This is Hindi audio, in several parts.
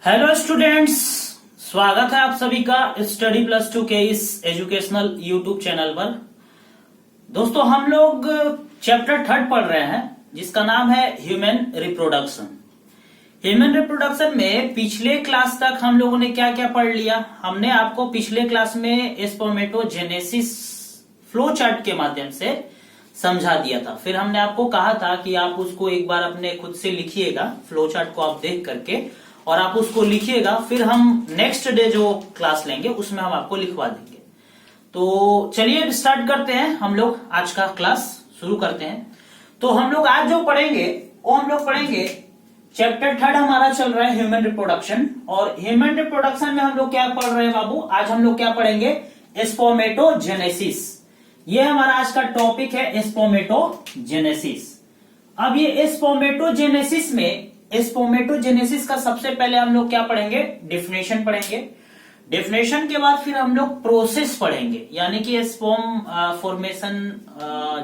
हेलो स्टूडेंट्स, स्वागत है आप सभी का स्टडी प्लस टू के इस एजुकेशनल यूट्यूब चैनल पर। दोस्तों, हम लोग चैप्टर 3 पढ़ रहे हैं जिसका नाम है ह्यूमन रिप्रोडक्शन। ह्यूमन रिप्रोडक्शन में पिछले क्लास तक हम लोगों ने क्या क्या पढ़ लिया। हमने आपको पिछले क्लास में स्पर्मेटोजेनेसिस फ्लो चार्ट के माध्यम से समझा दिया था। फिर हमने आपको कहा था कि आप उसको एक बार अपने खुद से लिखिएगा, फ्लो चार्ट को आप देख करके, और आप उसको लिखिएगा। फिर हम नेक्स्ट डे जो क्लास लेंगे उसमें हम आपको लिखवा देंगे। तो चलिए स्टार्ट करते हैं, हम लोग आज का क्लास शुरू करते हैं। तो हम लोग आज जो पढ़ेंगे वो हम लोग पढ़ेंगे चैप्टर 3 हमारा चल रहा है ह्यूमन रिप्रोडक्शन। और ह्यूमन रिप्रोडक्शन में हम लोग क्या पढ़ रहे हैं बाबू? आज हम लोग क्या पढ़ेंगे? स्पर्मेटोजेनेसिस। ये हमारा आज का टॉपिक है, स्पर्मेटोजेनेसिस। अब ये स्पर्मेटोजेनेसिस में स्पर्मेटोजेनेसिस का सबसे पहले हम लोग क्या पढ़ेंगे? डेफिनेशन पढ़ेंगे। डेफिनेशन के बाद फिर हम लोग प्रोसेस पढ़ेंगे, यानी कि स्पर्म फॉर्मेशन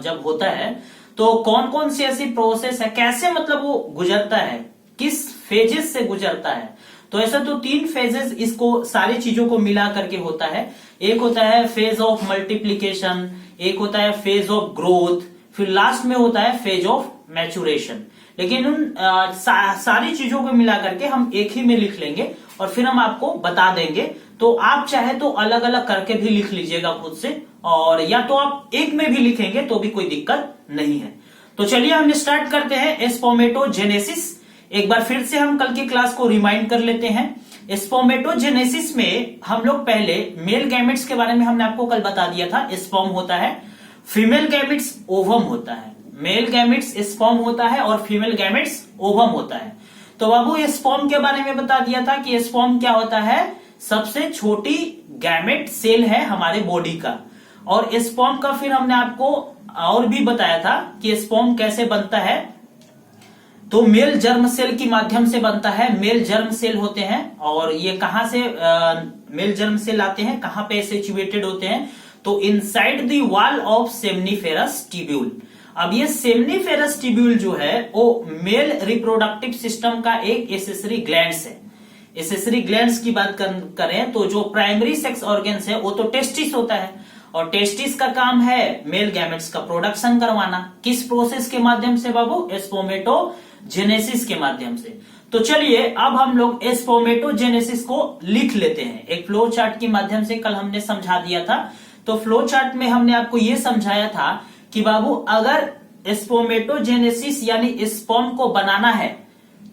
जब होता है तो कौन कौन सी ऐसी प्रोसेस है, कैसे मतलब वो गुजरता है, किस फेजेस से गुजरता है। तो ऐसा तो 3 फेजेस इसको सारी चीजों को मिला करके होता है। एक होता है फेज ऑफ मल्टीप्लीकेशन, एक होता है फेज ऑफ ग्रोथ, फिर लास्ट में होता है फेज ऑफ मैचुरेशन। लेकिन उन सारी चीजों को मिला करके हम एक ही में लिख लेंगे और फिर हम आपको बता देंगे। तो आप चाहे तो अलग अलग करके भी लिख लीजिएगा खुद से, और या तो आप एक में भी लिखेंगे तो भी कोई दिक्कत नहीं है। तो चलिए हम स्टार्ट करते हैं स्पर्मेटोजेनेसिस। एक बार फिर से हम कल की क्लास को रिमाइंड कर लेते हैं। स्पर्मेटोजेनेसिस में हम लोग पहले मेल गैमेट्स के बारे में हमने आपको कल बता दिया था। स्पर्म होता है, फीमेल गैमेट्स ओवम होता है। मेल गैमेट्स स्पर्म होता है और फीमेल गैमेट्स ओवम होता है। तो बाबू ये स्पर्म के बारे में बता दिया था कि स्पर्म क्या होता है? सबसे छोटी गैमेट सेल है हमारे बॉडी का। और स्पर्म का फिर हमने आपको और भी बताया था कि स्पर्म कैसे बनता है। तो मेल जर्म सेल के माध्यम से बनता है। मेल जर्म सेल होते हैं, और ये कहां से मेल जर्म सेल आते हैं, कहां पे सिचुएटेड होते हैं? तो inside the wall of seminiferous tubule. अब ये सेमनीफेरस ट्यूब्यूल जो है वो मेल रिप्रोडक्टिव सिस्टम का एक एसेसरी ग्लैंड्स है। एसेसरी ग्लैंड्स की बात करें तो जो प्राइमरी सेक्स ऑर्गन्स है वो तो टेस्टिस होता है, और टेस्टिस का काम है मेल गैमेट्स का प्रोडक्शन करवाना। किस प्रोसेस के माध्यम से बाबू? स्पर्मेटोजेनेसिस के माध्यम से। तो चलिए अब हम लोग स्पर्मेटोजेनेसिस को लिख लेते हैं एक फ्लो चार्ट के माध्यम से। कल हमने समझा दिया था। तो फ्लो चार्ट में हमने आपको ये समझाया था कि बाबू अगर स्पर्मेटोजेनेसिस यानी स्पर्म को बनाना है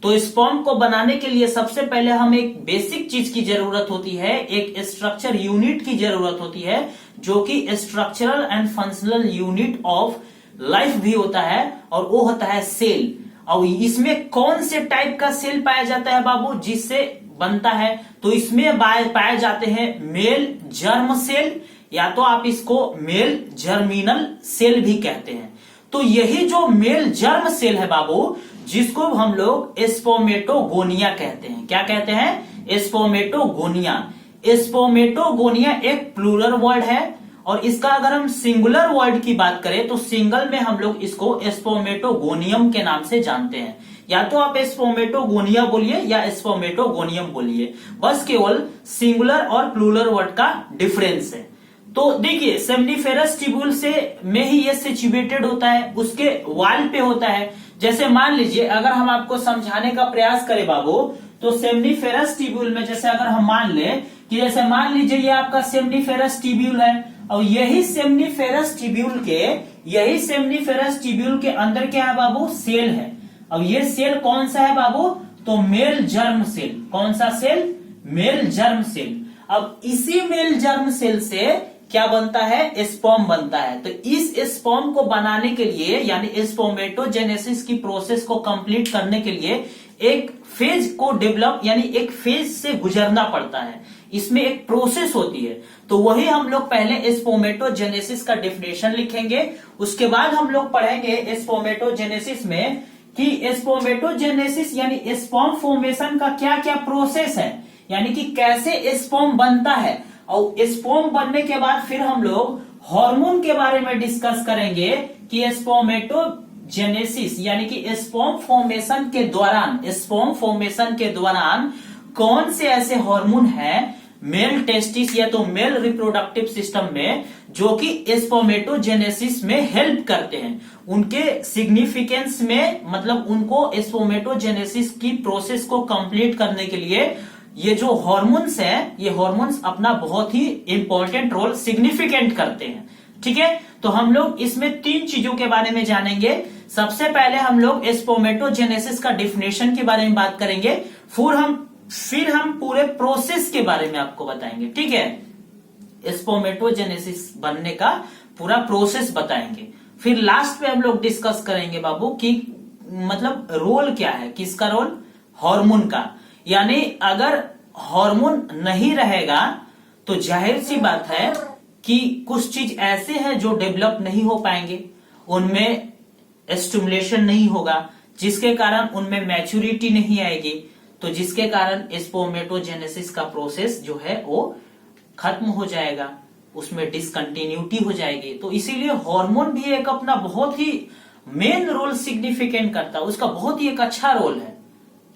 तो स्पर्म को बनाने के लिए सबसे पहले हम एक बेसिक चीज की जरूरत होती है, एक स्ट्रक्चर यूनिट की जरूरत होती है, जो कि structural and functional unit of life भी होता है, और वो होता है सेल। और इसमें कौन से टाइप का सेल पाया जाता है बाबू जिससे बनता है? तो इसमें पाए जाते हैं मेल जर्म सेल, या तो आप इसको मेल जर्मिनल सेल भी कहते हैं। तो यही जो मेल जर्म सेल है बाबू, जिसको हम लोग स्पर्मेटोगोनिया कहते हैं। क्या कहते हैं? स्पर्मेटोगोनिया। स्पर्मेटोगोनिया एक प्लूरल वर्ड है, और इसका अगर हम सिंगुलर वर्ड की बात करें तो सिंगल में हम लोग इसको स्पर्मेटोगोनियम के नाम से जानते हैं। या तो आप स्पर्मेटोगोनिया बोलिए या स्पर्मेटोगोनियम बोलिए, बस केवल सिंगुलर और प्लूरल वर्ड का डिफरेंस है। तो देखिए सेमनीफेरस ट्यूब्यूल से में ही ये सिचुएटेड होता है, उसके वाल पे होता है। जैसे मान लीजिए अगर हम आपको समझाने का प्रयास करें बाबू, तो सेमनीफेरस ट्यूब्यूल में जैसे अगर हम मान लें कि जैसे मान लीजिए ये आपका सेमनीफेरस ट्यूब्यूल है, और यही सेमनीफेरस ट्यूब्यूल के अंदर क्या है बाबू? सेल है। अब ये सेल कौन सा है बाबू? तो मेल जर्म सेल। कौन सा सेल? Mail germ cell. अब इसी मेल जर्म सेल से क्या बनता है? स्पर्म बनता है। तो इस स्पर्म को बनाने के लिए, यानी स्पर्मेटोजेनेसिस की प्रोसेस को कंप्लीट करने के लिए एक फेज को डेवलप, यानी एक फेज से गुजरना पड़ता है। इसमें एक प्रोसेस होती है। तो वही हम लोग पहले स्पर्मेटोजेनेसिस का डेफिनेशन लिखेंगे। उसके बाद हम लोग पढ़ेंगे स्पर्मेटोजेनेसिस में कि स्पर्मेटोजेनेसिस यानी स्पर्म फॉर्मेशन का क्या क्या प्रोसेस है, यानी कि कैसे स्पर्म बनता है। और स्पर्म बनने के बाद फिर हम लोग हार्मोन के बारे में डिस्कस करेंगे कि स्पर्मेटोजेनेसिस यानी कि स्पर्म फॉर्मेशन के दौरान कौन से ऐसे हार्मोन हैं मेल टेस्टिस या तो मेल रिप्रोडक्टिव सिस्टम में जो कि स्पर्मेटोजेनेसिस में हेल्प करते हैं, उनके सिग्निफिकेंस में, मतलब उनको स्पर्मेटोजेनेसिस की प्रोसेस को कंप्लीट करने के लिए ये जो हार्मोन्स हैं, ये हार्मोन्स अपना बहुत ही इंपॉर्टेंट रोल सिग्निफिकेंट करते हैं। ठीक है, तो हम लोग इसमें 3 चीजों के बारे में जानेंगे। सबसे पहले हम लोग स्पर्मेटोजेनेसिस का डिफिनेशन के बारे में बात करेंगे, फिर हम पूरे प्रोसेस के बारे में आपको बताएंगे। ठीक है, स्पर्मेटोजेनेसिस बनने का पूरा प्रोसेस बताएंगे। फिर लास्ट पे हम लोग डिस्कस करेंगे बाबू कि मतलब रोल क्या है, किसका रोल, हार्मोन का। यानी अगर हार्मोन नहीं रहेगा तो जाहिर सी बात है कि कुछ चीज ऐसे हैं जो डेवलप नहीं हो पाएंगे, उनमें स्टिमुलेशन नहीं होगा, जिसके कारण उनमें मैच्योरिटी नहीं आएगी, तो जिसके कारण स्पर्मेटोजेनेसिस का प्रोसेस जो है वो खत्म हो जाएगा, उसमें डिसकंटिन्यूटी हो जाएगी। तो इसीलिए हार्मोन भी एक अपना बहुत ही मेन रोल सिग्निफिकेंट करता है, उसका बहुत ही एक अच्छा रोल है।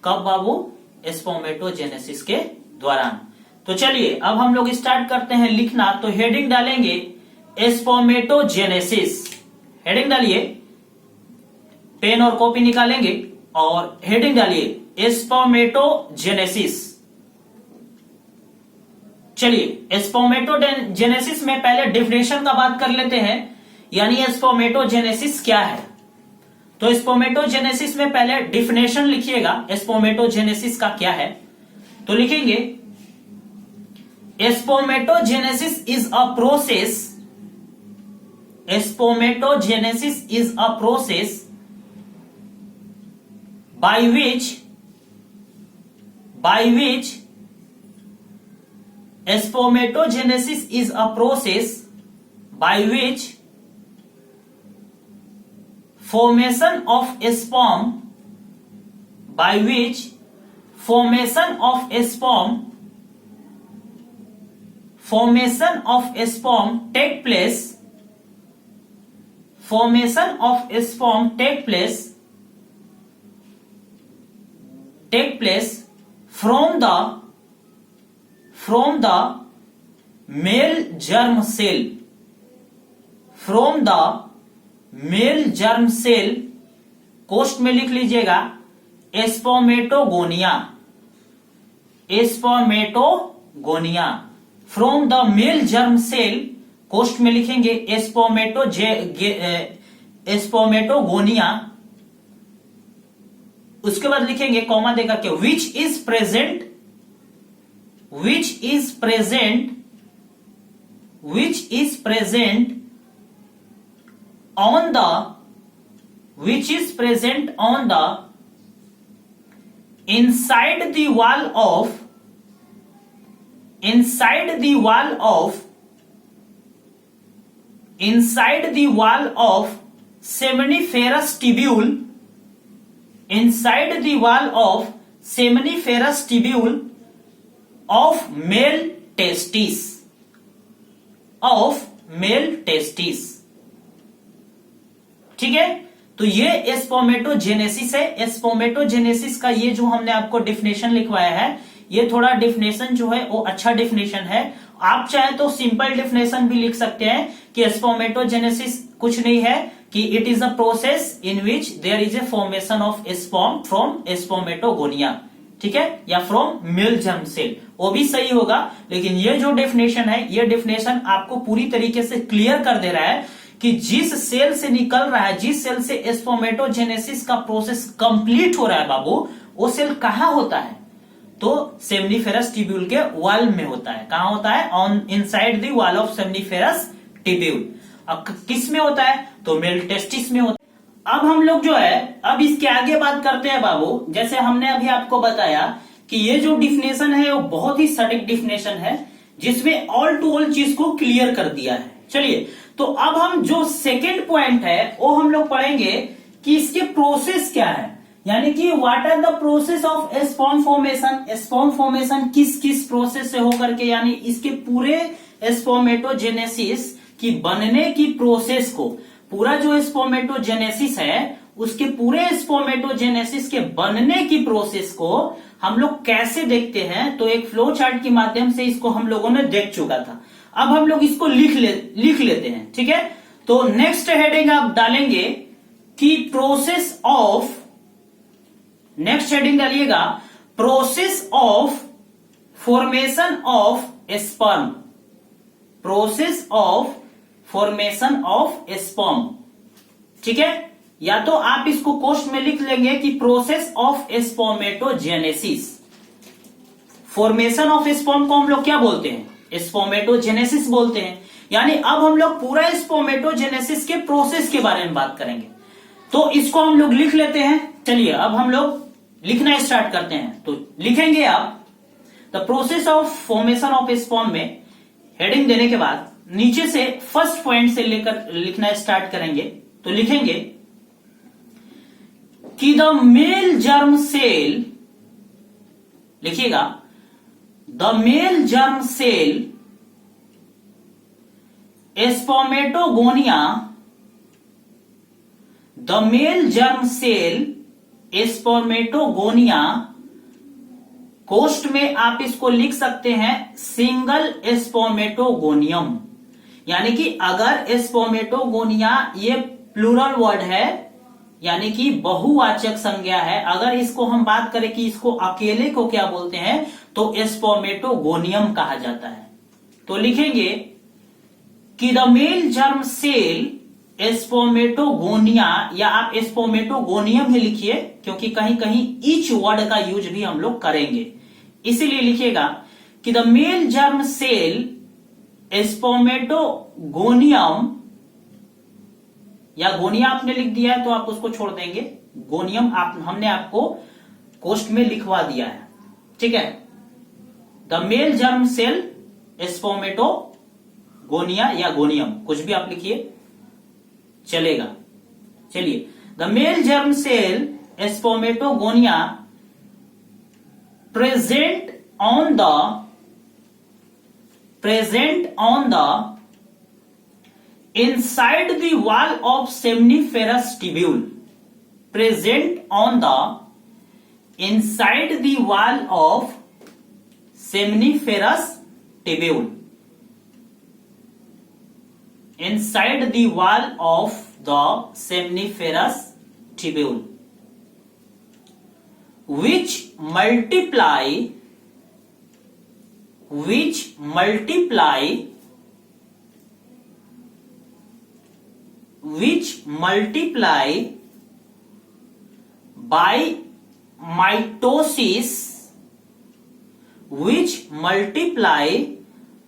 कब बाबू, स्पर्मेटोजेनेसिस के दौरान। तो चलिए अब हम लोग स्टार्ट करते हैं लिखना। तो हेडिंग डालेंगे स्पर्मेटोजेनेसिस, हेडिंग डालिए, पेन और कॉपी निकालेंगे और हेडिंग डालिए स्पर्मेटोजेनेसिस। चलिए स्पर्मेटोजेनेसिस में पहले डेफिनेशन का बात कर लेते हैं, यानी स्पर्मेटोजेनेसिस क्या है। तो स्पर्मेटोजेनेसिस में पहले डेफिनेशन लिखिएगा, स्पर्मेटोजेनेसिस का क्या है। तो लिखेंगे spermatogenesis is a process, spermatogenesis is a process by which spermatogenesis is a process by which formation of sperm take place from the male germ cell, कोष्ठ में लिख लीजिएगा spermatogonia, from the male germ cell, कोष्ठ में लिखेंगे स्पर्मेटोगोनिया, उसके बाद लिखेंगे कॉमा देकर के which is present on the inside the wall of seminiferous tubule, inside the wall of seminiferous tubule of male testis, ठीक है। तो ये स्पर्मेटोजेनेसिस है। स्पर्मेटोजेनेसिस का ये जो हमने आपको डिफिनेशन लिखवाया है, ये थोड़ा डिफिनेशन जो है वो अच्छा डिफिनेशन है। आप चाहे तो सिंपल डिफिनेशन भी लिख सकते हैं कि स्पर्मेटोजेनेसिस कुछ नहीं है कि it is a process in which there is a formation of sperm from spermatogonia, ठीक है, या फ्रॉम मेल जर्म सेल, वो भी सही होगा। लेकिन ये जो डेफिनेशन है, ये डेफिनेशन आपको पूरी तरीके से क्लियर कर दे रहा है कि जिस सेल से निकल रहा है, जिस सेल से स्पर्मेटोजेनेसिस का प्रोसेस कंप्लीट हो रहा है बाबू, वो सेल कहां होता है, तो सेमनीफेरस ट्यूब्यूल के वॉल में होता है। कहां होता है, on inside the wall of seminiferous tubule. अब किस में होता है, तो मेल टेस्टिस में होता है। अब हम लोग जो है, अब इसके आगे बात करते हैं बाबू। जैसे हमने अभी आपको बताया कि ये जो डिफिनेशन है वो बहुत ही सटीक डिफिनेशन है, जिसमें ऑल टू ऑल चीज को क्लियर कर दिया है। चलिए, तो अब हम जो सेकेंड पॉइंट है वो हम लोग पढ़ेंगे कि इसके प्रोसेस क्या है, यानी कि what are the process of sperm formation. Sperm formation किस किस प्रोसेस से होकर के, यानी इसके पूरे स्पर्मेटोजेनेसिस की बनने की प्रोसेस को, पूरा जो स्पर्मेटोजेनेसिस है उसके पूरे स्पर्मेटोजेनेसिस के बनने की प्रोसेस को हम लोग कैसे देखते हैं, तो एक फ्लो चार्ट के माध्यम से इसको हम लोगों ने देख चुका था। अब हम लोग इसको लिख लेते हैं, ठीक है। तो नेक्स्ट हेडिंग आप डालेंगे कि प्रोसेस ऑफ, नेक्स्ट हेडिंग डालिएगा process of formation of sperm, process of formation of sperm, ठीक है। या तो आप इसको कोष्ठ में लिख लेंगे कि process of spermatogenesis. Formation of sperm को हम लोग क्या बोलते हैं, स्पर्मेटोजेनेसिस बोलते हैं। यानी अब हम लोग पूरा स्पर्मेटोजेनेसिस के प्रोसेस के बारे में बात करेंगे, तो इसको हम लोग लिख लेते हैं। चलिए अब हम लोग लिखना स्टार्ट करते हैं। तो लिखेंगे आप the process of formation of sperm में हेडिंग देने के बाद नीचे से फर्स्ट पॉइंट से लेकर लिखना स्टार्ट करेंगे। तो लिखेंगे कि द मेल जर्म सेल, लिखिएगा the male germ cell spermatogonia, the male germ cell spermatogonia, कोष्ठ में आप इसको लिख सकते हैं सिंगल स्पर्मेटोगोनियम। यानी कि अगर स्पर्मेटोगोनिया ये प्लूरल वर्ड है, यानी कि बहुवाचक संज्ञा है, अगर इसको हम बात करें कि इसको अकेले को क्या बोलते हैं, तो स्पर्मेटोगोनियम कहा जाता है। तो लिखेंगे कि the male germ cell spermatogonia, या आप स्पर्मेटोगोनियम ही लिखिए क्योंकि कहीं कहीं ईच वर्ड का यूज भी हम लोग करेंगे, इसीलिए लिखिएगा कि the male germ cell spermatogonium, या गोनिया आपने लिख दिया है तो आप उसको छोड़ देंगे, गोनियम हमने आपको कोष्ठ में लिखवा दिया है, ठीक है। The male germ cell spermatogonia या गोनियम, कुछ भी आप लिखिए चलेगा। चलिए, the male germ cell spermatogonia present on the inside the wall of seminiferous tubule, present on the inside the wall of seminiferous tubule, inside the wall of the seminiferous tubule, which multiply by mitosis, which multiply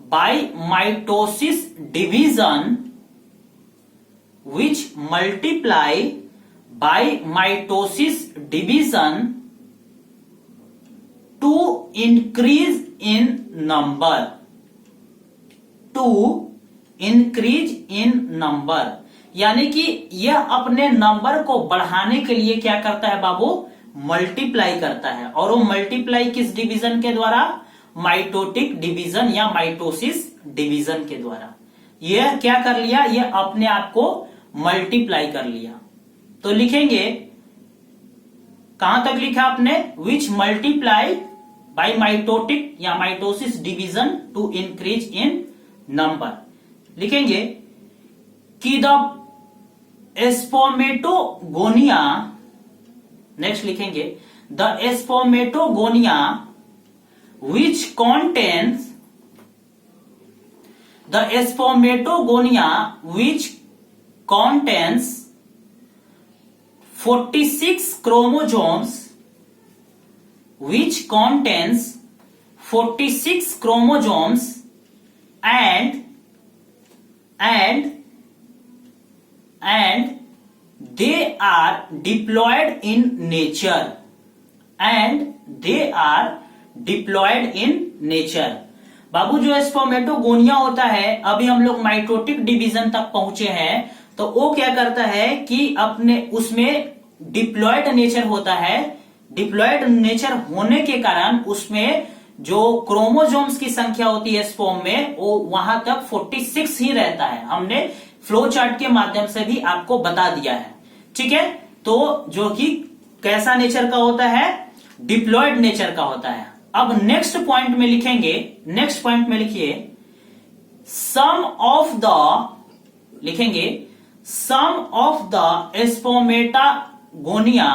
by mitosis division, which multiply by mitosis division to increase in number, to increase in number, यानी कि यह अपने नंबर को बढ़ाने के लिए क्या करता है बाबू, मल्टीप्लाई करता है। और वो मल्टीप्लाई किस डिवीजन के द्वारा, माइटोटिक डिवीजन या माइटोसिस डिवीजन के द्वारा। यह क्या कर लिया, यह अपने आप को मल्टीप्लाई कर लिया। तो लिखेंगे, कहां तक लिखा आपने, विच मल्टीप्लाई बाय माइटोटिक या mitosis division to increase in number. लिखेंगे कि द स्पर्मेटोगोनिया, नेक्स्ट लिखेंगे the spermatogonia which contains, the spermatogonia which contains 46 chromosomes, which contains 46 chromosomes and they are diploid in nature, and they are diploid in nature। बाबू जो स्पर्मेटोगोनिया होता है, अभी हम लोग माइटोटिक डिवीजन तक पहुंचे हैं, तो वो क्या करता है कि अपने उसमें डिप्लॉयड नेचर होता है। डिप्लॉयड नेचर होने के कारण उसमें जो क्रोमोसोम्स की संख्या होती है स्पर्म में, वो वहां तक 46 ही रहता है। हमने फ्लो चार्ट के माध्यम से भी आपको बता दिया है, ठीक है। तो जो कि कैसा नेचर का होता है, डिप्लॉयड नेचर का होता है। अब नेक्स्ट पॉइंट में लिखेंगे, नेक्स्ट पॉइंट में लिखिए सम ऑफ द, लिखेंगे sum of the spermatogonia,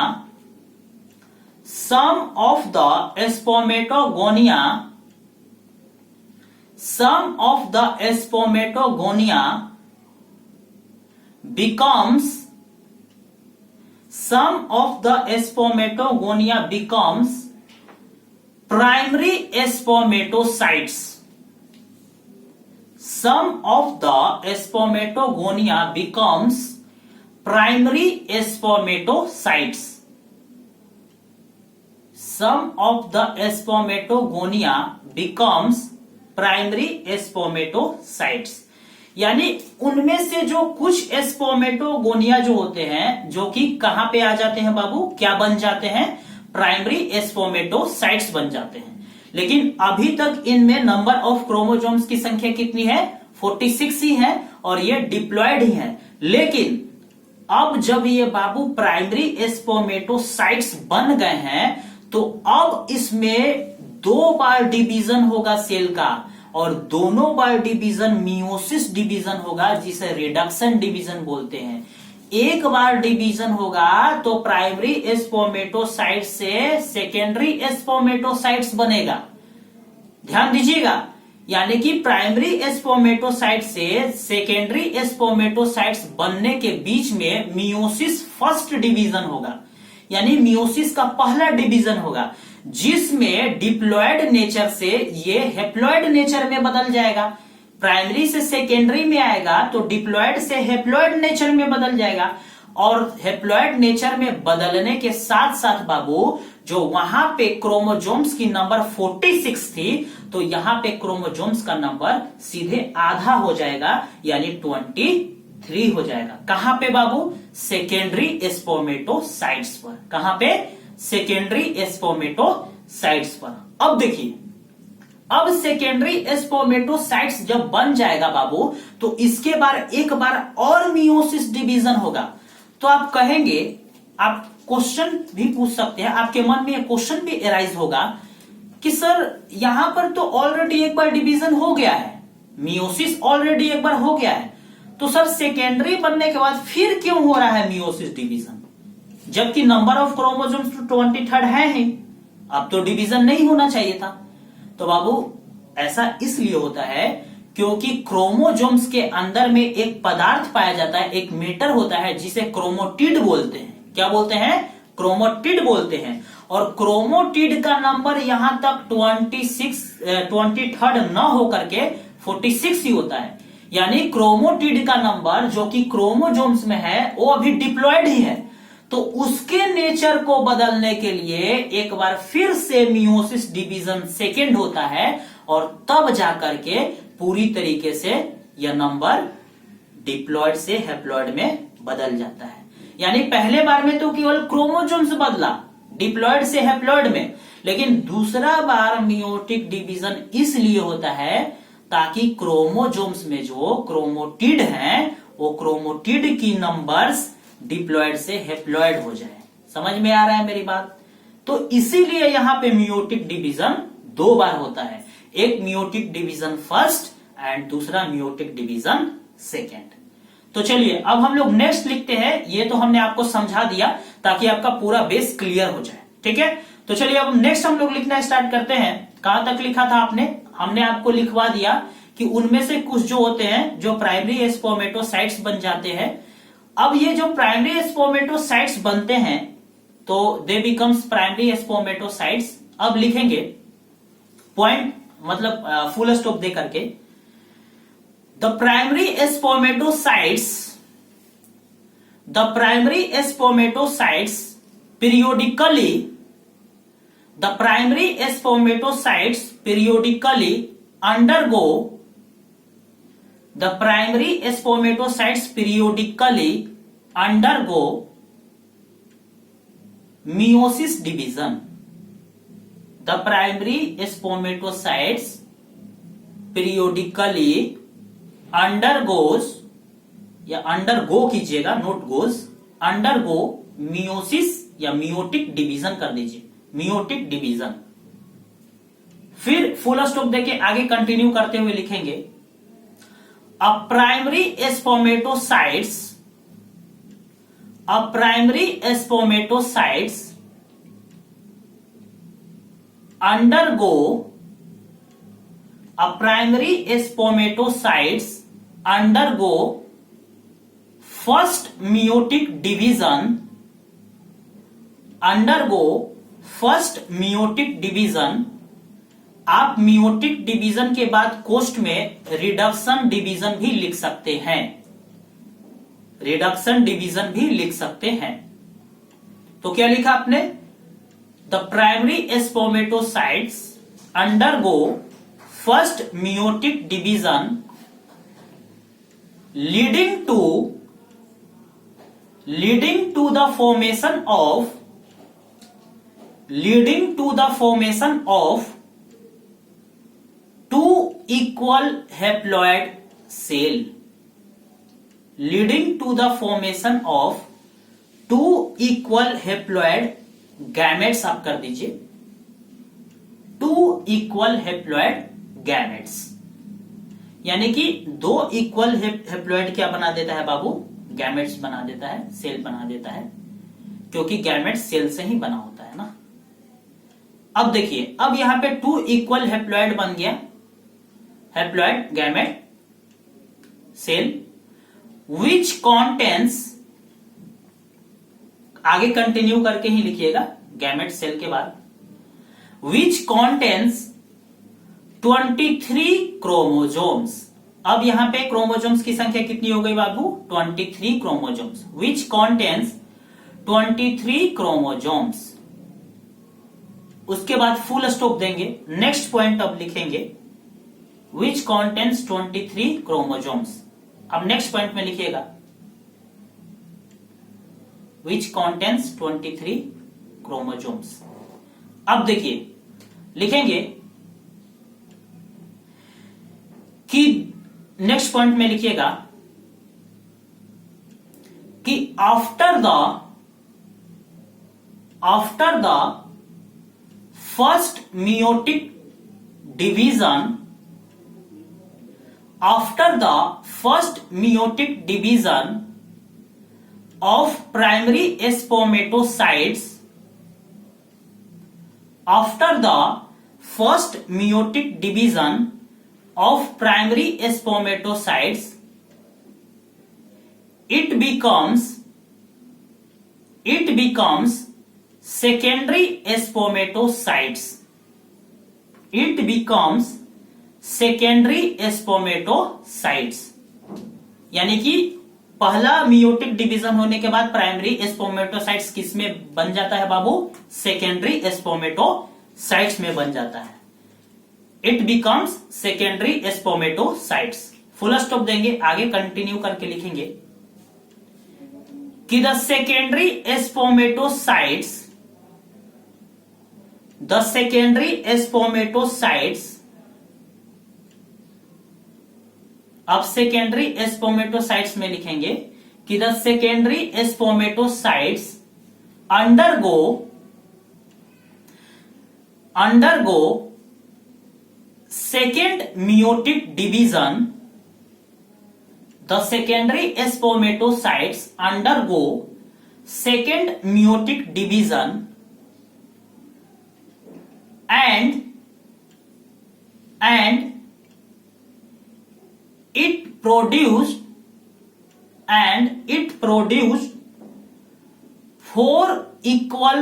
sum of the spermatogonia, sum of the spermatogonia becomes, sum of the spermatogonia becomes primary spermatocytes. Sum of the spermatogonia becomes primary spermatocytes. Sum of the spermatogonia becomes primary spermatocytes. यानी उनमें से जो कुछ स्पर्मेटोगोनिया जो होते हैं, जो कि कहां पे आ जाते हैं बाबू, क्या बन जाते हैं, प्राइमरी स्पर्मेटोसाइट्स बन जाते हैं। लेकिन अभी तक इनमें नंबर ऑफ क्रोमोसोम्स की संख्या कितनी है, 46 ही है, और ये डिप्लॉयड ही है। लेकिन अब जब ये बाबू प्राइमरी स्पर्मेटोसाइट्स बन गए हैं, तो अब इसमें 2 बार डिवीजन होगा सेल का, और दोनों बार डिवीजन मियोसिस डिवीजन होगा, जिसे रिडक्शन डिवीजन बोलते हैं। एक बार डिवीजन होगा तो प्राइमरी स्पर्मेटोसाइट से सेकेंडरी स्पर्मेटोसाइट्स बनेगा, ध्यान दीजिएगा। यानी कि प्राइमरी स्पर्मेटोसाइट से सेकेंडरी स्पर्मेटोसाइट्स बनने के बीच में मियोसिस फर्स्ट डिवीजन होगा, यानी मियोसिस का पहला डिवीजन होगा, जिसमें डिप्लॉयड नेचर से ये हेप्लॉयड नेचर में बदल जाएगा। प्राइमरी से सेकेंडरी में आएगा तो डिप्लॉयड से हेप्लॉयड नेचर में बदल जाएगा, और हेप्लॉयड नेचर में बदलने के साथ साथ बाबू जो वहां पे क्रोमोसोम्स की नंबर 46 थी, तो यहां पे क्रोमोसोम्स का नंबर सीधे आधा हो जाएगा, यानी 23 हो जाएगा। कहां पे बाबू, सेकेंडरी स्पर्मेटोसाइट्स पर। कहां पे, सेकेंडरी स्पर्मेटोसाइट्स पर। अब देखिए, अब सेकेंडरी स्पर्मेटोसाइट्स जब बन जाएगा बाबू, तो इसके बाद एक बार और मियोसिस डिवीजन होगा। तो आप कहेंगे, आप क्वेश्चन भी पूछ सकते हैं, आपके मन में क्वेश्चन भी एराइज होगा कि सर यहां पर तो ऑलरेडी एक बार डिवीजन हो गया है, मियोसिस ऑलरेडी एक बार हो गया है, तो सर सेकेंडरी बनने के बाद फिर क्यों हो रहा है मियोसिस डिवीजन, जबकि नंबर ऑफ क्रोमोसोम्स तो 23 है ही, अब तो डिवीजन नहीं होना चाहिए था। तो बाबू ऐसा इसलिए होता है क्योंकि क्रोमोसोम्स के अंदर में एक पदार्थ पाया जाता है, एक मैटर होता है, जिसे क्रोमोटिड बोलते हैं। क्या बोलते हैं, क्रोमोटिड बोलते हैं। और क्रोमोटिड का नंबर यहां तक 23 न होकर के 46 ही होता है। यानी क्रोमोटिड का नंबर जो कि क्रोमोसोम्स में है, वो अभी डिप्लॉयड ही है। तो उसके नेचर को बदलने के लिए एक बार फिर से मियोसिस डिवीजन सेकेंड होता है, और तब जाकर के पूरी तरीके से यह नंबर डिप्लॉयड से हेप्लॉयड में बदल जाता है। यानी पहले बार में तो केवल क्रोमोसोम्स बदला, डिप्लॉयड से हेप्लॉयड में, लेकिन दूसरा बार मियोटिक डिवीजन इसलिए होता है ताकि क्रोमोसोम्स में जो क्रोमोटिड हैं, वो क्रोमोटिड की नंबर्स डिप्लॉयड से हेप्लॉयड हो जाए। समझ में आ रहा है मेरी बात? तो इसीलिए यहां पे मियोटिक डिवीजन 2 बार होता है, एक मियोटिक डिवीजन फर्स्ट एंड दूसरा मियोटिक डिवीजन सेकेंड। तो चलिए अब हम लोग नेक्स्ट लिखते हैं। ये तो हमने आपको समझा दिया ताकि आपका पूरा बेस क्लियर हो जाए, ठीक है। तो चलिए अब नेक्स्ट हम लोग लिखना स्टार्ट करते हैं। कहां तक लिखा था आपने, हमने आपको लिखवा दिया कि उनमें से कुछ जो होते हैं जो प्राइमरी स्पर्मेटोसाइट्स बन जाते हैं। अब ये जो प्राइमरी स्पर्मेटोसाइट्स बनते हैं तो दे बिकम्स प्राइमरी स्पर्मेटोसाइट्स। अब लिखेंगे पॉइंट, मतलब फुल स्टॉप दे करके, the primary spermatocytes periodically, the primary spermatocytes periodically undergo meiosis division. The primary spermatocytes periodically undergoes, या undergo कीजिएगा, नोट गोज, undergo मियोसिस या मियोटिक डिवीजन कर दीजिए, मियोटिक डिवीजन। फिर फुल स्टॉप देके आगे कंटिन्यू करते हुए लिखेंगे a primary spermatocytes undergo first meiotic division। आप मियोटिक डिवीजन के बाद कोष्ट में रिडक्शन डिवीजन भी लिख सकते हैं, रिडक्शन डिवीजन भी लिख सकते हैं। तो क्या लिखा आपने? The primary spermatocytes undergo first meiotic division leading to the formation of two equal haploid cell, leading to the formation of two equal haploid gametes. आप कर दीजिए टू इक्वल हैप्लॉइड गैमेट्स, यानी कि दो इक्वल हैप्लॉइड क्या बना देता है बाबू? गैमेट्स बना देता है, सेल बना देता है, क्योंकि गैमेट्स सेल से ही बना होता है ना। अब देखिए, अब यहां पे टू इक्वल हैप्लॉइड बन गया, haploid gamete cell which contains, आगे कंटिन्यू करके ही लिखिएगा गैमेट सेल के बाद, विच कॉन्टेंस 23 क्रोमोजोम्स। अब यहां पे क्रोमोजोम्स की संख्या कितनी हो गई बाबू? 23 क्रोमोजोम्स, विच कॉन्टेंस 23 क्रोमोजोम्स। उसके बाद फुल स्टॉप देंगे, नेक्स्ट पॉइंट अब लिखेंगे विच कॉन्टेंस 23 क्रोमोजोम्स। अब नेक्स्ट पॉइंट में लिखिएगा which contains 23 chromosomes। अब देखिए लिखेंगे कि नेक्स्ट पॉइंट में लिखिएगा कि after the first meiotic division of primary spermatocytes, after the first meiotic division of primary spermatocytes, it becomes secondary spermatocytes, it becomes secondary spermatocytes। यानी कि पहला मियोटिक डिवीजन होने के बाद प्राइमरी स्पर्मेटोसाइट्स किस में बन जाता है बाबू? सेकेंडरी स्पर्मेटोसाइट्स में बन जाता है। It becomes secondary spermatocytes. Full stop देंगे, आगे कंटिन्यू करके लिखेंगे कि द सेकेंडरी स्पर्मेटोसाइट्स, अब सेकेंडरी स्पर्मेटोसाइट्स में लिखेंगे कि the secondary spermatocytes undergo second meiotic division, the secondary spermatocytes undergo second meiotic division and it produced four equal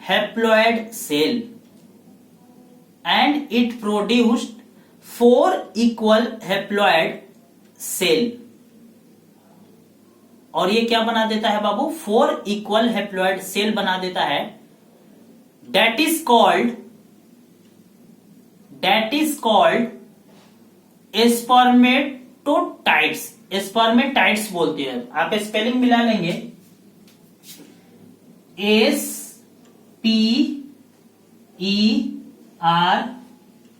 haploid cell, and it produced 4 equal haploid cell। और ये क्या बना देता है बाबू? 4 इक्वल हैप्लॉइड सेल बना देता है। दैट इज कॉल्ड स्पर्मेटोटाइट्स, स्पर्मेटाइट्स बोलते हैं। आप स्पेलिंग मिला लेंगे, SPERMATOटाइट्स,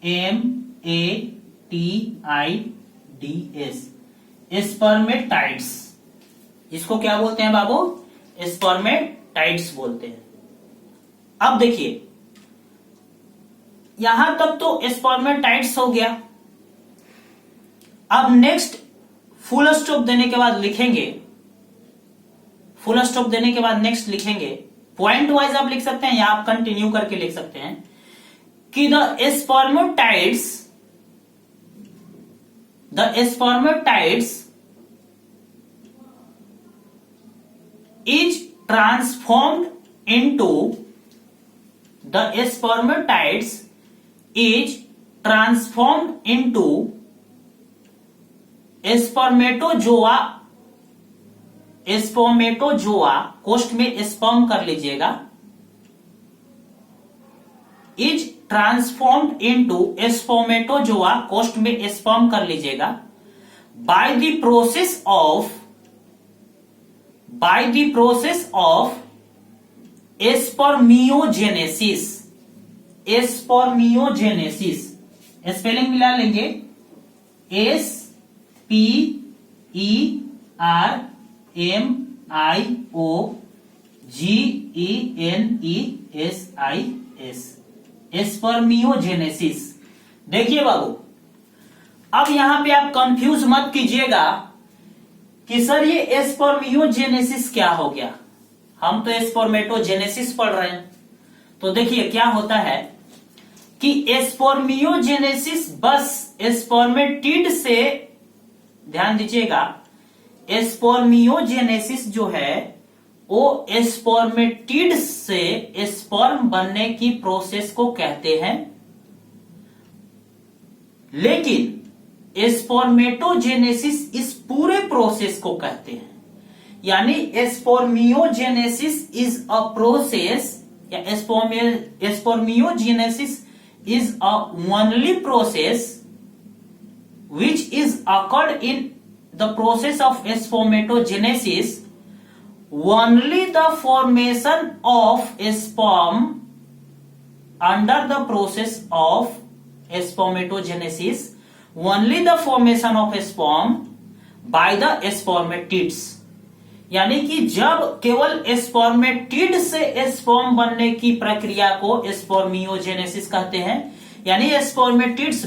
M-A-T-I-D-S, स्पर्मेटाइड्स। इसको क्या बोलते हैं बाबू? स्पर्मेटाइड्स बोलते हैं। अब देखिए, यहां तक तो स्पर्मेटाइड्स हो गया। अब नेक्स्ट फुल स्टॉप देने के बाद लिखेंगे, फुल स्टॉप देने के बाद नेक्स्ट लिखेंगे, पॉइंट वाइज आप लिख सकते हैं या आप कंटिन्यू करके लिख सकते हैं कि the spermatids is transformed into spermatozoa, कोष्ठ में स्पर्म कर लीजिएगा, इज ट्रांसफॉर्म्ड इनटू स्पर्मेटोजोआ, कोष्ठ में स्पर्म कर लीजिएगा, by the process of spermiogenesis. Spelling मिला लेंगे, SPERMIOGENESIS, स्पर्मियोजेनेसिस। देखिए बाबू, अब यहां पे आप कंफ्यूज मत कीजिएगा कि सर ये स्पर्मियोजेनेसिस क्या हो गया, हम तो स्पर्मेटोजेनेसिस पढ़ रहे हैं। तो देखिए क्या होता है कि स्पर्मियोजेनेसिस बस स्पर्मेटिड से, ध्यान दीजिएगा, स्पर्मियोजेनेसिस जो है वो स्पर्मेटिड से स्पर्म बनने की प्रोसेस को कहते हैं, लेकिन स्पर्मेटोजेनेसिस इस पूरे प्रोसेस को कहते हैं। यानी स्पर्मियोजेनेसिस इज अ प्रोसेस, या spermiogenesis is a only process which is occurred in the process of spermatogenesis, only the formation of sperm under the process of spermatogenesis, only the formation of sperm by the spermatids। यानी कि जब केवल स्पर्मेटिड से स्पर्म बनने की प्रक्रिया को स्पर्मियोजेनेसिस कहते हैं। यानी स्पर्मेटिड्स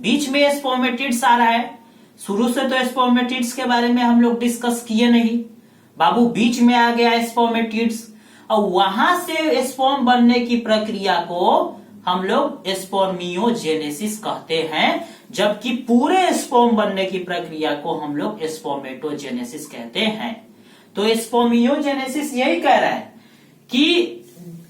बीच में स्पर्मेटिड्स आ रहा है। शुरू से तो स्पर्मेटिड्स के बारे में हम लोग डिस्कस किए नहीं बाबू, बीच में आ गया स्पर्मेटिड्स, और वहां से स्पर्म बनने की प्रक्रिया को हम लोग स्पर्मियोजेनेसिस कहते हैं, जबकि पूरे स्पर्म बनने की प्रक्रिया को हम लोग स्पर्मेटोजेनेसिस कहते हैं। तो स्पर्मियोजेनेसिस यही कह रहा है कि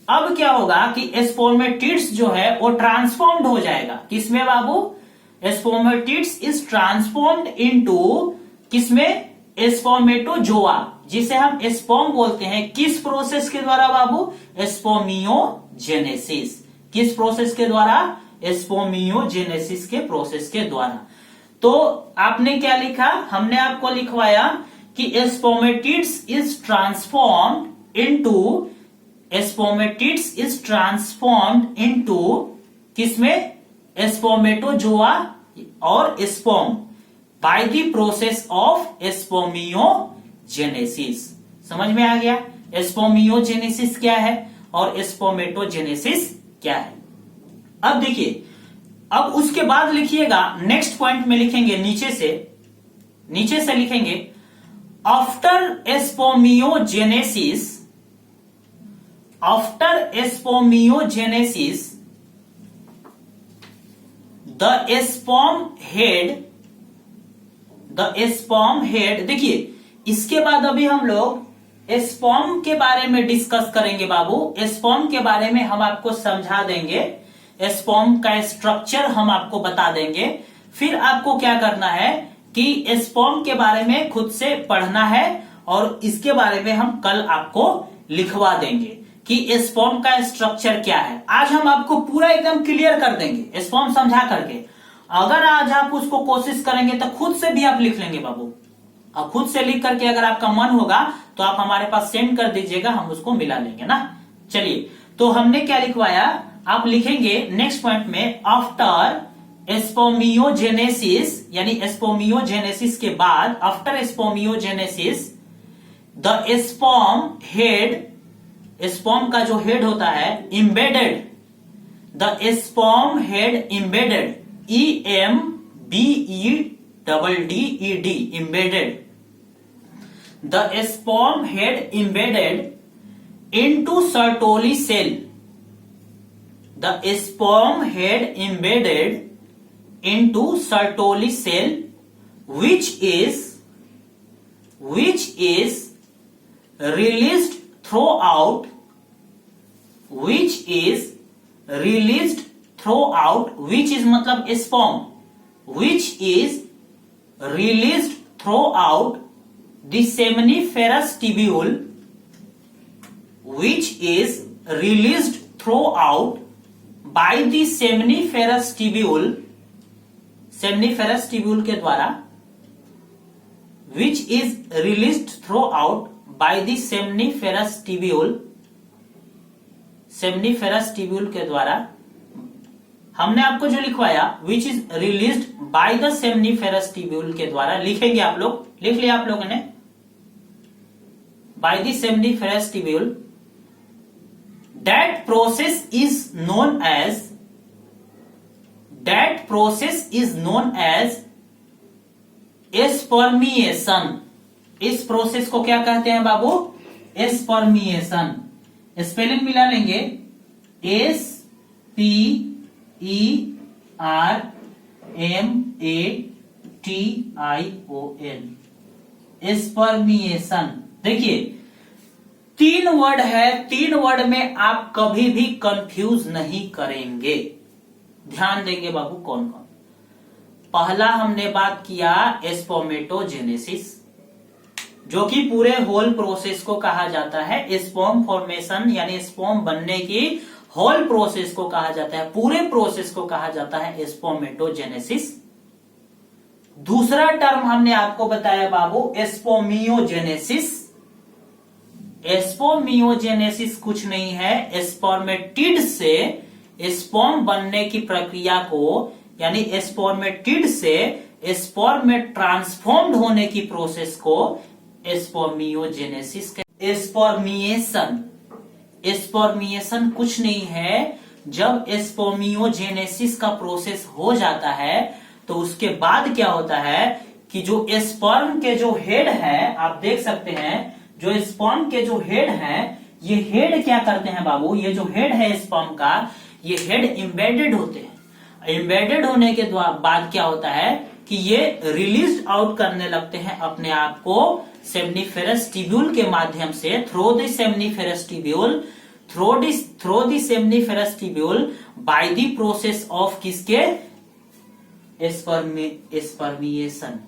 अब क्या होगा कि स्पर्मेटिड्स जो है वो ट्रांसफॉर्म्ड हो जाएगा। किसमें बाबू? स्पर्मेटिड्स इज ट्रांसफॉर्म्ड इनटू किसमें? स्पर्मेटोजोआ, जिसे हम स्पर्म बोलते हैं। किस प्रोसेस के द्वारा बाबू? स्पर्मियोजेनेसिस। किस प्रोसेस के द्वारा? स्पर्मियोजेनेसिस के प्रोसेस के द्वारा। तो आपने क्या लिखा? हमने आपको लिखवाया कि स्पर्मेटिड्स इज ट्रांसफॉर्म्ड इनटू किसमें? स्पर्मेटोजोआ और sperm by the process of spermiogenesis. समझ में आ गया स्पर्मियोजेनेसिस क्या है और स्पर्मेटोजेनेसिस क्या है। अब देखिए, अब उसके बाद लिखिएगा, नेक्स्ट पॉइंट में लिखेंगे, नीचे से लिखेंगे, after spermiogenesis the sperm head. देखिए, इसके बाद अभी हम लोग स्पर्म के बारे में डिस्कस करेंगे बाबू। स्पर्म के बारे में हम आपको समझा देंगे, स्पर्म का स्ट्रक्चर हम आपको बता देंगे। फिर आपको क्या करना है कि स्पर्म के बारे में खुद से पढ़ना है, और इसके बारे में हम कल आपको लिखवा देंगे कि स्पर्म का स्ट्रक्चर क्या है। आज हम आपको पूरा एकदम क्लियर कर देंगे स्पर्म समझा करके। अगर आज आप उसको कोशिश करेंगे तो खुद से भी आप लिख लेंगे बाबू, और खुद से लिख करके अगर आपका मन होगा तो आप हमारे पास सेंड कर दीजिएगा, हम उसको मिला लेंगे ना। चलिए, तो हमने क्या लिखवाया? आप लिखेंगे नेक्स्ट पॉइंट में आफ्टर स्पर्मियोजेनेसिस, यानी स्पर्मियोजेनेसिस के बाद, after spermiogenesis the sperm head, sperm का जो हेड होता है embedded, the sperm head embedded, EMBEDDED embedded, the sperm head embedded into Sertoli cell, the sperm head embedded into Sertoli cell, which is released throughout, which is मतलब sperm, which is released throughout the seminiferous tubule, which is released throughout by the seminiferous tubule, seminiferous tubule के द्वारा, which is released throughout by the seminiferous tubule, seminiferous tubule के द्वारा, हमने आपको जो लिखवाया which is released by the seminiferous tubule के द्वारा, लिखेंगे आप लोग, लिख लिया आप लोगों ने, by the seminiferous tubule, that process is known as spermiation. इस प्रोसेस को क्या कहते हैं बाबू? स्पर्मिएशन। स्पेलिंग मिला लेंगे, SPERMATION, स्पर्मिएशन। देखिए 3 वर्ड है, 3 वर्ड में आप कभी भी कंफ्यूज नहीं करेंगे, ध्यान देंगे बाबू। कौन कौन? पहला हमने बात किया स्पर्मेटोजेनेसिस, जो कि पूरे होल प्रोसेस को कहा जाता है, स्पर्म फॉर्मेशन यानी स्पर्म बनने की होल प्रोसेस को कहा जाता है, पूरे प्रोसेस को कहा जाता है स्पर्मेटोजेनेसिस। दूसरा टर्म हमने आपको बताया बाबू स्पर्मियोजेनेसिस। स्पर्मियोजेनेसिस कुछ नहीं है, स्पर्मेटिड से स्पर्म बनने की प्रक्रिया को, यानी स्पर्मेटिड से स्पर्म में ट्रांसफॉर्म्ड होने की प्रोसेस को स्पर्मियोजेनेसिस कहते हैं। स्पर्मिएशन कुछ नहीं है, जब स्पर्मियोजेनेसिस का प्रोसेस हो जाता है तो उसके बाद क्या होता है कि जो स्पर्म के जो हेड है, आप देख सकते हैं जो स्पर्म के जो हेड है, ये हेड क्या करते हैं बाबू, ये जो हेड है स्पर्म का, ये हेड एम्बेडेड होते हैं। एम्बेडेड होने के बाद क्या होता है कि ये रिलीज आउट करने लगते हैं अपने आप को सेमनीफेरस ट्यूब्यूल के माध्यम से, through the seminiferous tubule, through the seminiferous tubule by the process of किसके? स्पर्मिएशन,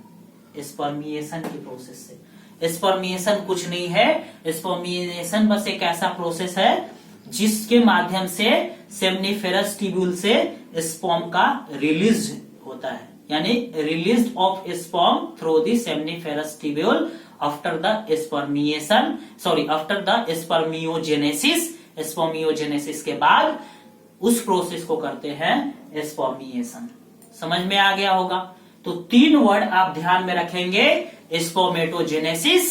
स्पर्मिएशन की प्रोसेस से। स्पर्मिएशन कुछ नहीं है, स्पर्मिएशन बस एक ऐसा प्रोसेस है जिसके माध्यम से सेमनीफेरस ट्यूब्यूल से स्पर्म का रिलीज होता है, यानी release of sperm through the seminiferous tubule after the spermiation, after the spermiogenesis. Spermiogenesis के बाद उस प्रोसेस को करते हैं स्पर्मिएशन। समझ में आ गया होगा? तो 3 वर्ड आप ध्यान में रखेंगे, स्पर्मेटोजेनेसिस,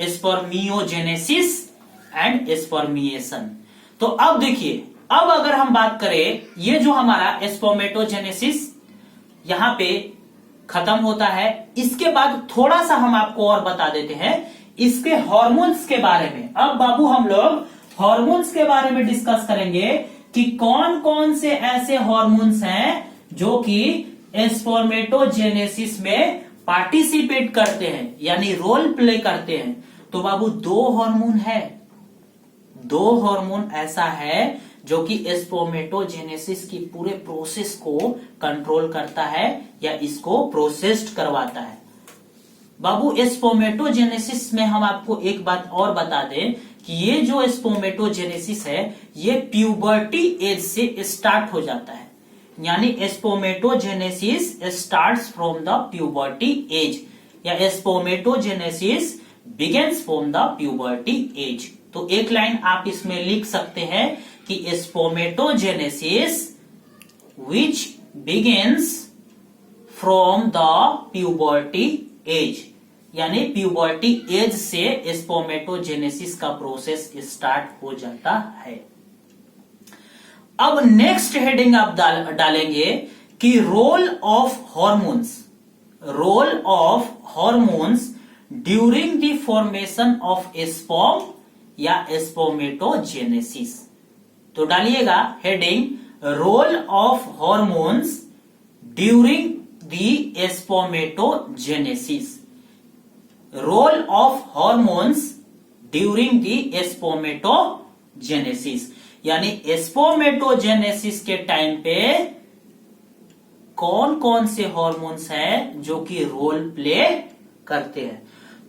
स्पर्मियोजेनेसिस एंड स्पर्मिएशन। तो अब देखिए, अब अगर हम बात करें, ये जो हमारा स्पर्मेटोजेनेसिस यहां पे खत्म होता है, इसके बाद थोड़ा सा हम आपको और बता देते हैं इसके हार्मोन्स के बारे में। अब बाबू हम लोग हार्मोन्स के बारे में डिस्कस करेंगे कि कौन कौन से ऐसे हार्मोन्स हैं जो कि स्पर्मेटोजेनेसिस में पार्टिसिपेट करते हैं, यानी रोल प्ले करते हैं। तो बाबू 2 हार्मोन है, 2 हार्मोन ऐसा है जो कि स्पर्मेटोजेनेसिस की पूरे प्रोसेस को कंट्रोल करता है या इसको प्रोसेस्ड करवाता है। बाबू स्पर्मेटोजेनेसिस में हम आपको एक बात और बता दें कि ये जो स्पर्मेटोजेनेसिस है ये प्यूबर्टी एज से स्टार्ट हो जाता है, यानी spermatogenesis starts from the puberty age, या spermatogenesis begins from the puberty age. तो एक लाइन आप इसमें लिख सकते हैं कि spermatogenesis which begins from the puberty age, यानी प्यूबर्टी एज से स्पर्मेटोजेनेसिस का प्रोसेस स्टार्ट हो जाता है। अब नेक्स्ट हेडिंग आप डालेंगे कि role of hormones during the formation of sperm या स्पर्मेटोजेनेसिस। तो डालिएगा heading role of hormones during the spermatogenesis. Role of hormones during the spermatogenesis, यानी स्पर्मेटोजेनेसिस के टाइम पे कौन कौन से हॉर्मोन्स हैं जो कि रोल प्ले करते हैं।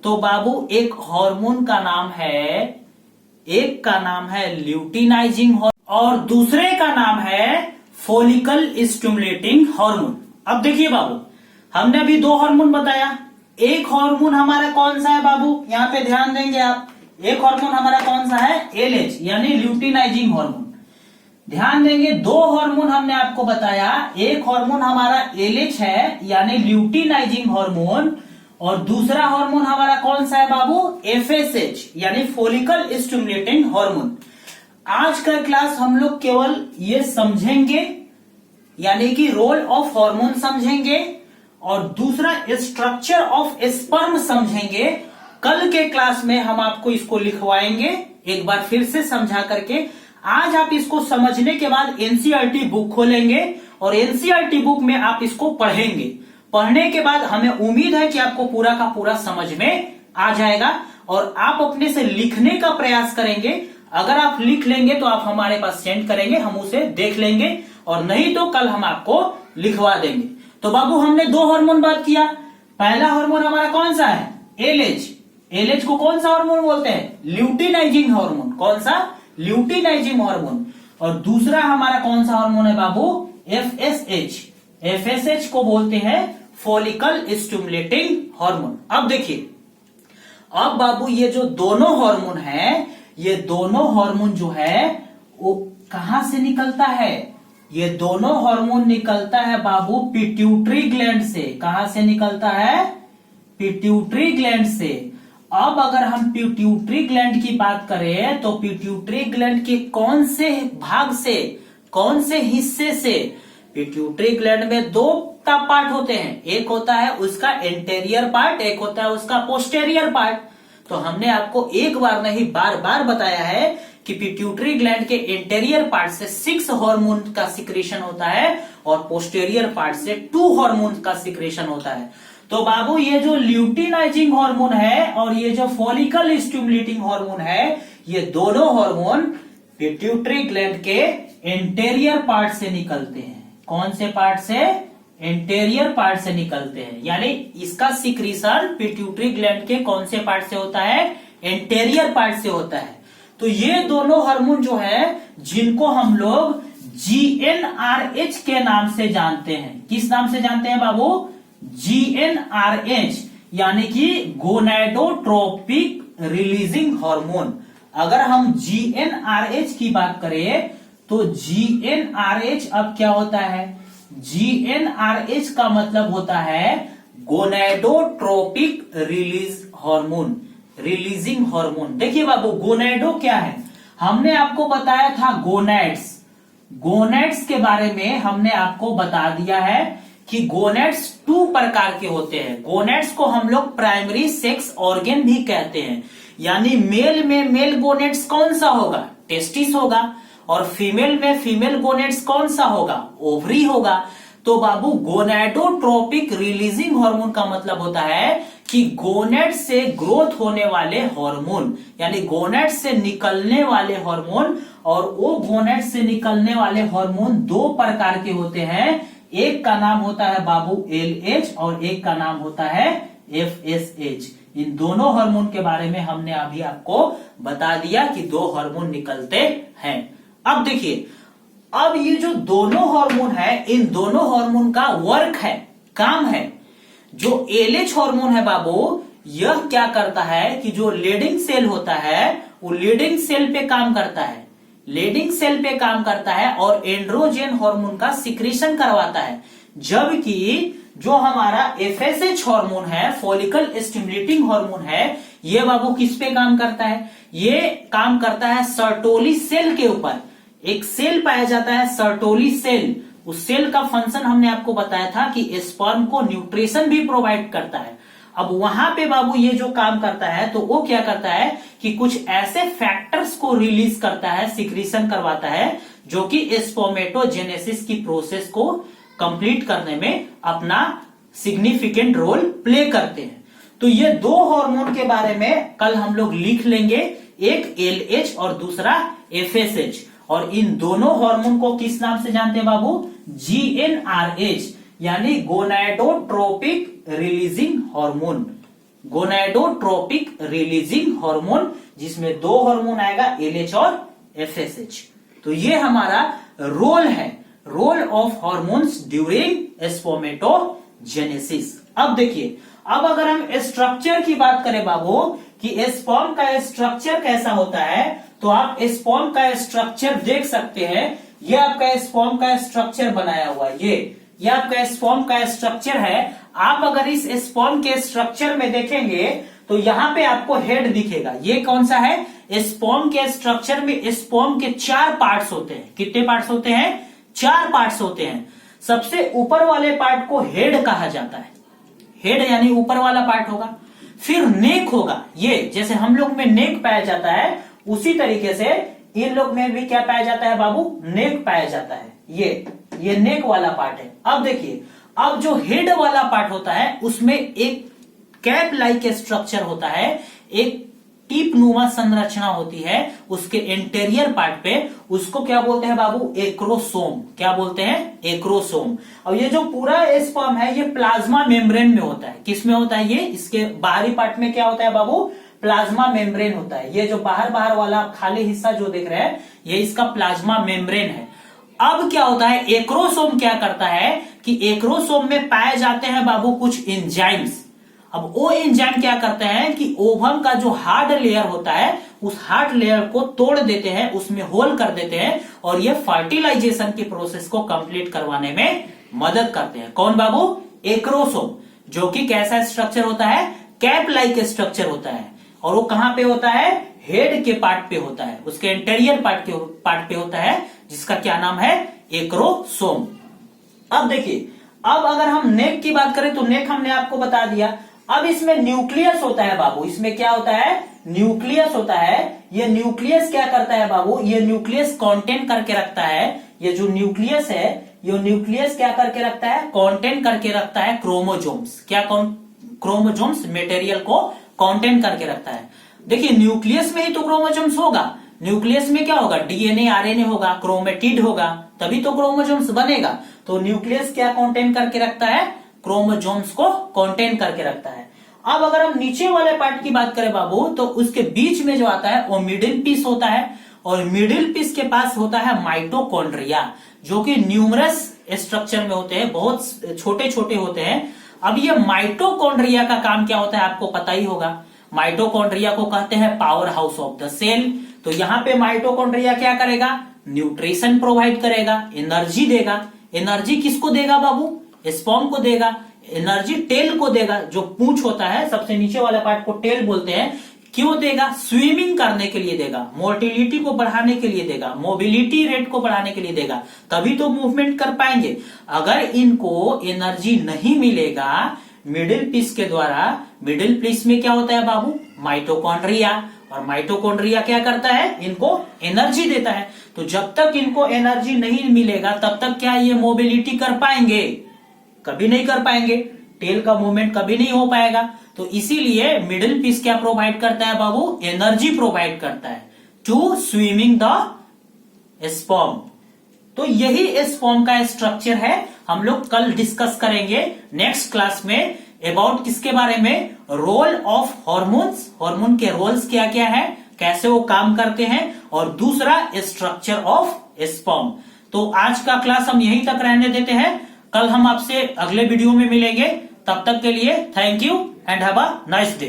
तो बाबू एक हार्मोन का नाम है, एक का नाम है ल्यूटिनाइजिंग हार्मोन और दूसरे का नाम है फॉलिकल स्टिमुलेटिंग हार्मोन। अब देखिए बाबू, हमने अभी दो हार्मोन बताया। एक हार्मोन हमारा कौन सा है बाबू, यहां पे ध्यान देंगे आप। एक हार्मोन हमारा कौन सा है, एलएच यानी ल्यूटिनाइजिंग हार्मोन। ध्यान देंगे, दो हार्मोन हमने आपको बताया। एक हार्मोन हमारा एलएच है यानी ल्यूटिनाइजिंग हार्मोन, और दूसरा हार्मोन हमारा कौन सा है बाबू, एफएसएच यानी फॉलिकल स्टिमुलेटिंग हार्मोन। आज का क्लास हम लोग केवल ये समझेंगे, यानी कि रोल ऑफ हार्मोन समझेंगे और दूसरा स्ट्रक्चर ऑफ स्पर्म समझेंगे। कल के क्लास में हम आपको इसको लिखवाएंगे एक बार फिर से समझा करके। आज आप इसको समझने के बाद एनसीईआरटी बुक खोलेंगे और एनसीईआरटी बुक में आप इसको पढ़ेंगे। पढ़ने के बाद हमें उम्मीद है कि आपको पूरा का पूरा समझ में आ जाएगा और आप अपने से लिखने का प्रयास करेंगे। अगर आप लिख लेंगे तो आप हमारे पास सेंड करेंगे, हम उसे देख लेंगे, और नहीं तो कल हम आपको लिखवा देंगे। तो बाबू हमने दो हार्मोन बात किया। पहला हार्मोन हमारा कौन सा है, एलएच। एलएच को कौन सा हार्मोन बोलते हैं, ल्यूटिनाइजिंग हार्मोन। कौन सा, ल्यूटिनाइजिंग हार्मोन। और दूसरा हमारा कौन सा हार्मोन है बाबू, एफएसएच। एफएसएच को बोलते हैं फॉलिकल स्टिमुलेटिंग हार्मोन। अब देखिए, अब बाबू ये जो दोनों हार्मोन है, ये दोनों हार्मोन जो है वो कहां से निकलता है, ये दोनों हार्मोन निकलता है बाबू पिट्यूटरी ग्लैंड से। कहां से निकलता है, पिट्यूटरी ग्लैंड से। अब अगर हम पिट्यूटरी ग्लैंड की बात करें तो पिट्यूटरी ग्लैंड के कौन से भाग से, कौन से हिस्से से। पिट्यूटरी ग्लैंड में दो पार्ट होते हैं, एक होता है उसका एंटेरियर पार्ट, एक होता है उसका पोस्टेरियर पार्ट। तो हमने आपको एक बार नहीं बार बार बताया है कि पिट्यूटरी ग्लैंड के एंटेरियर पार्ट से 6 हार्मोन का सिक्रेशन होता है और पोस्टेरियर पार्ट से 2 हार्मोन का सिक्रेशन होता है। तो बाबू ये जो ल्यूटिनाइजिंग हार्मोन है और ये जो फॉलिकल स्टिमुलेटिंग हार्मोन है, ये दोनों हार्मोन पिट्यूटरी ग्लैंड के एंटेरियर पार्ट से निकलते हैं। कौन से पार्ट से, एंटेरियर पार्ट से निकलते हैं। यानी इसका सिक्रीशन पिट्यूटरी ग्लैंड के कौन से पार्ट से होता है, एंटेरियर पार्ट से होता है। तो ये दोनों हार्मोन जो है, जिनको हम लोग जीएनआरएच के नाम से जानते हैं। किस नाम से जानते हैं बाबू, जीएनआरएच यानी कि गोनैडोट्रोपिक रिलीजिंग हार्मोन। अगर हम जीएनआरएच की बात करें तो जीएनआरएच अब क्या होता है, जीएनआरएच का मतलब होता है gonadotropic release hormone, releasing hormone. देखिए बाबू, गोनैडो क्या है, हमने आपको बताया था गोनैड्स। गोनैड्स के बारे में हमने आपको बता दिया है कि गोनैड्स 2 प्रकार के होते हैं। गोनैड्स को हम लोग प्राइमरी सेक्स ऑर्गन भी कहते हैं। यानी मेल में मेल गोनैड्स कौन सा होगा, टेस्टिस होगा, और फीमेल में फीमेल गोनैड्स कौन सा होगा, ओवरी होगा। तो बाबू गोनैडोट्रोपिक रिलीजिंग हार्मोन का मतलब होता है कि गोनैड से ग्रोथ होने वाले हार्मोन, यानी गोनैड से निकलने वाले हार्मोन। और वो गोनैड से निकलने वाले हार्मोन 2 प्रकार के होते हैं। एक का नाम होता है बाबू एलएच और एक का नाम होता है एफएसएच। इन दोनों हार्मोन के बारे में हमने अभी आपको बता दिया कि 2 हार्मोन निकलते हैं। अब देखिए, अब ये जो दोनों हार्मोन है, इन दोनों हार्मोन का वर्क है, काम है। जो एलएच हार्मोन है बाबू, यह क्या करता है कि जो लीडिंग सेल होता है वो लीडिंग सेल पे काम करता है। लेडिंग सेल पे काम करता है और एंड्रोजन हार्मोन का सिक्रीशन करवाता है, जबकि जो हमारा एफएसएच हार्मोन है, फॉलिकल स्टिमुलेटिंग हार्मोन है, ये बाबू किस पे काम करता है? ये काम करता है सर्टोली सेल के ऊपर। एक सेल पाया जाता है सर्टोली सेल, उस सेल का फंक्शन हमने आपको बताया था कि स्पर्म को न्यूट्रिशन भी प्रोवाइड करता है। अब वहां पे बाबू ये जो काम करता है तो वो क्या करता है कि कुछ ऐसे फैक्टर्स को रिलीज करता है, सिक्रीशन करवाता है, जो कि स्पर्मेटोजेनेसिस की प्रोसेस को कंप्लीट करने में अपना सिग्निफिकेंट रोल प्ले करते हैं। तो ये दो हार्मोन के बारे में कल हम लोग लिख लेंगे, एक एलएच और दूसरा एफएसएच। और इन दोनों हार्मोन को किस नाम से जानते हैं बाबू? जीएनआरएच, यानी gonadotropic releasing hormone. Gonadotropic releasing hormone, जिसमें दो हार्मोन आएगा, एलएच और एफएसएच। तो ये हमारा रोल है, role of hormones during spermatogenesis. अब देखिए, अब अगर हम स्ट्रक्चर की बात करें बाबू कि स्पर्म का स्ट्रक्चर कैसा होता है, तो आप स्पर्म का स्ट्रक्चर देख सकते हैं। ये आपका स्पर्म का स्ट्रक्चर बनाया हुआ है, ये आपका स्पर्म का स्ट्रक्चर है। आप अगर इस स्पर्म के स्ट्रक्चर में देखेंगे तो यहाँ पे आपको हेड दिखेगा। ये कौन सा है? स्पर्म के स्ट्रक्चर में स्पर्म के 4 पार्ट्स होते हैं। कितने पार्ट्स होते हैं? 4 पार्ट्स होते हैं। सबसे ऊपर वाले पार्ट को हेड कहा जाता है, हेड यानी ऊपर वाला पार्ट होगा। फिर नेक होगा, ये जैसे हम लोग में नेक पाया जाता है, उसी तरीके से इन लोग में भी क्या पाया जाता है बाबू? नेक पाया जाता है। ये नेक वाला पार्ट है। अब देखिए, अब जो हेड वाला पार्ट होता है उसमें एक कैप लाइक स्ट्रक्चर होता है, एक टीप नुमा संरचना होती है उसके इंटीरियर पार्ट पे। उसको क्या बोलते हैं बाबू? एक्रोसोम। क्या बोलते हैं? एक्रोसोम। और ये जो पूरा स्पर्म है ये प्लाज्मा मेम्ब्रेन में होता है। किस में होता है ये? इसके बाहरी पार्ट में क्या होता है बाबू? प्लाज्मा मेम्ब्रेन होता है। ये जो बाहर वाला खाली हिस्सा जो देख रहे हैं, ये इसका प्लाज्मा मेम्ब्रेन है। अब क्या होता है, एक्रोसोम क्या करता है कि एक्रोसोम में पाए जाते हैं बाबू कुछ एंजाइम्स। अब वो एंजाइम क्या करते हैं कि ओवम का जो हार्ड लेयर होता है उस हार्ड लेयर को तोड़ देते हैं, उसमें होल कर देते हैं, और ये फर्टिलाइजेशन की प्रोसेस को कंप्लीट करवाने में मदद करते हैं। कौन बाबू? एक्रोसोम, जो कि कैसा स्ट्रक्चर होता है? कैप लाइक स्ट्रक्चर होता है। और वो कहां पे होता है? हेड के पार्ट पे होता है, उसके इंटीरियर पार्ट पे होता है, जिसका क्या नाम है? एक्रोसोम। अब देखिए, अब अगर हम नेक की बात करें तो नेक हमने आपको बता दिया। अब इसमें न्यूक्लियस होता है बाबू। इसमें क्या होता है? न्यूक्लियस होता है। ये न्यूक्लियस क्या करता है बाबू? ये न्यूक्लियस कंटेन करके रखता है। ये जो न्यूक्लियस है, ये न्यूक्लियस क्या करके रखता है? कंटेन करके रखता है क्रोमोजोम्स। क्या? क्रोमोजोम्स मटेरियल को कंटेन करके रखता है। देखिए, न्यूक्लियस में ही तो क्रोमोजोम्स होगा। न्यूक्लियस में क्या होगा? डीएनए, आरएनए होगा, क्रोमेटिड होगा, तभी तो क्रोमोजोम्स बनेगा। तो न्यूक्लियस क्या कंटेन करके रखता है? क्रोमोजोम्स को कंटेन करके रखता है। अब अगर हम नीचे वाले पार्ट की बात करें बाबू, तो उसके बीच में जो आता है वो मिडिल पीस होता है, और मिडिल पीस के पास होता है माइटोकॉन्ड्रिया, जो कि न्यूमरस स्ट्रक्चर में होते हैं, बहुत छोटे छोटे होते हैं। अब ये माइटोकॉन्ड्रिया का काम क्या होता है आपको पता ही होगा। माइटोकॉन्ड्रिया को कहते हैं powerhouse of the cell. तो यहाँ पे माइटोकॉन्ड्रिया क्या करेगा? न्यूट्रिशन प्रोवाइड करेगा, एनर्जी देगा। एनर्जी किसको देगा बाबू? स्पर्म को देगा। एनर्जी टेल को देगा, जो पूंछ होता है, सबसे नीचे वाले पार्ट को टेल बोलते हैं। क्यों देगा? स्विमिंग करने के लिए देगा, मोटिलिटी को बढ़ाने के लिए देगा, मोबिलिटी रेट को बढ़ाने के लिए देगा, तभी तो मूवमेंट कर पाएंगे। अगर इनको एनर्जी नहीं मिलेगा मिडिल पीस के द्वारा, मिडिल पीस में क्या होता है बाबू? माइटोकॉन्ड्रिया। और माइटोकॉन्ड्रिया क्या करता है? इनको एनर्जी देता है। तो जब तक इनको एनर्जी नहीं मिलेगा तब तक क्या ये मोबिलिटी कर पाएंगे? कभी नहीं कर पाएंगे। टेल का मूवमेंट कभी नहीं हो पाएगा। तो इसीलिए मिडिल पीस क्या प्रोवाइड करता है बाबू? एनर्जी प्रोवाइड करता है टू स्विमिंग द स्पर्म। तो यही स्पर्म का स्ट्रक्चर है। हम लोग कल डिस्कस करेंगे नेक्स्ट क्लास में अबाउट किसके बारे में? Role of hormones. हार्मोन के रोल्स क्या क्या है, कैसे वो काम करते हैं, और दूसरा स्ट्रक्चर ऑफ स्पर्म। तो आज का क्लास हम यहीं तक रहने देते हैं। कल हम आपसे अगले वीडियो में मिलेंगे। तब तक के लिए thank you and have a nice day.